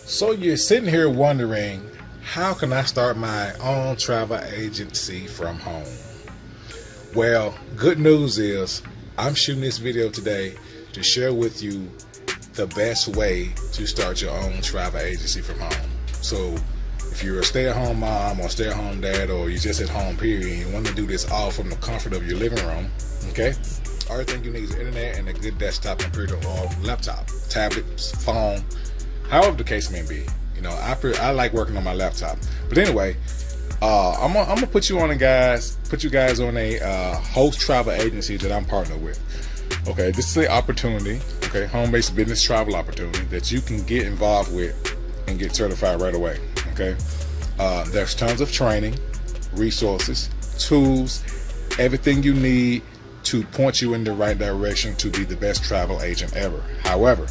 So you're sitting here wondering, how can I start my own travel agency from home? Well, good news is I'm shooting this video today to share with you the best way to start your own travel agency from home. So if you're a stay-at-home mom or stay-at-home dad, or you're just at home period and you want to do this all from the comfort of your living room, okay? Everything you need is internet and a good desktop computer or laptop, tablet, phone, however the case may be. You know, I like working on my laptop. But anyway, I'm gonna put you guys on a host travel agency that I'm partnered with. Okay, this is an opportunity, okay, home-based business travel opportunity that you can get involved with and get certified right away. Okay, there's tons of training, resources, tools, everything you need to point you in the right direction to be the best travel agent ever. However,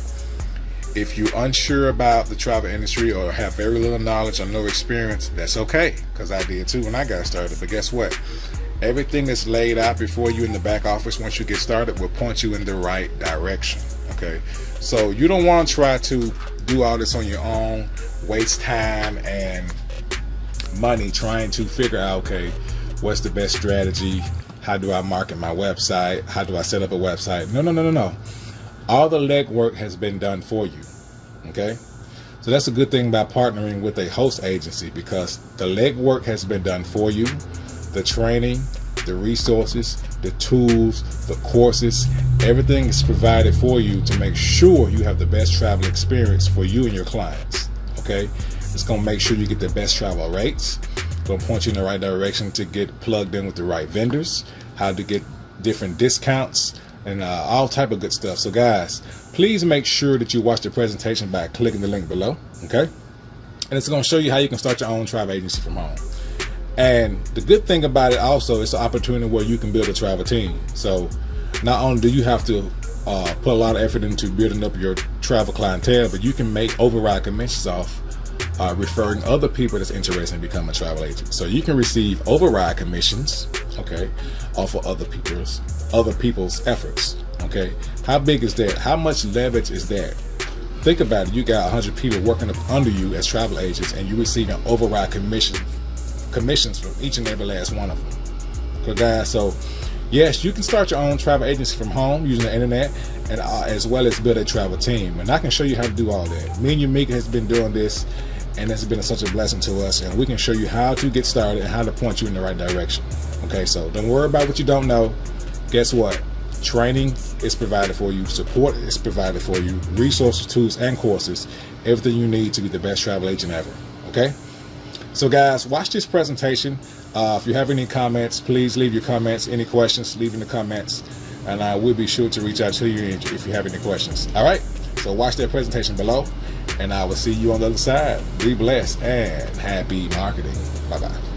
if you're unsure about the travel industry or have very little knowledge or no experience, that's okay, because I did too when I got started. But guess what? Everything that's laid out before you in the back office once you get started will point you in the right direction. Okay, so you don't want to try to do all this on your own, waste time and money trying to figure out, okay, what's the best strategy? How do I market my website? How do I set up a website? No. All the legwork has been done for you. Okay, so that's a good thing about partnering with a host agency, because the legwork has been done for you. The training, the resources, the tools, the courses, everything is provided for you to make sure you have the best travel experience for you and your clients. Okay, it's going to make sure you get the best travel rates, going to point you in the right direction to get plugged in with the right vendors, how to get different discounts, and all type of good stuff. So guys, please make sure that you watch the presentation by clicking the link below. Okay, and it's going to show you how you can start your own travel agency from home. And the good thing about it also, it's an opportunity where you can build a travel team. So not only do you have to put a lot of effort into building up your travel clientele, but you can make override commissions off referring other people that's interested in becoming a travel agent. So you can receive override commissions, okay, off of other people's efforts. Okay, how big is that? How much leverage is that? Think about it. You got 100 people working under you as travel agents, and you're receiving override commissions from each and every last one of them. Okay, guys, so yes, you can start your own travel agency from home using the internet, and as well as build a travel team. And I can show you how to do all that. Me and Yamika has been doing this, and it's been such a blessing to us, and we can show you how to get started and how to point you in the right direction. Okay, so don't worry about what you don't know. Guess what? Training is provided for you, support is provided for you, resources, tools, and courses, everything you need to be the best travel agent ever. Okay, so guys, watch this presentation. If you have any comments, please leave your comments. Any questions, leave in the comments, and I will be sure to reach out to you if you have any questions. All right, so watch that presentation below, and I will see you on the other side. Be blessed and happy marketing. Bye-bye.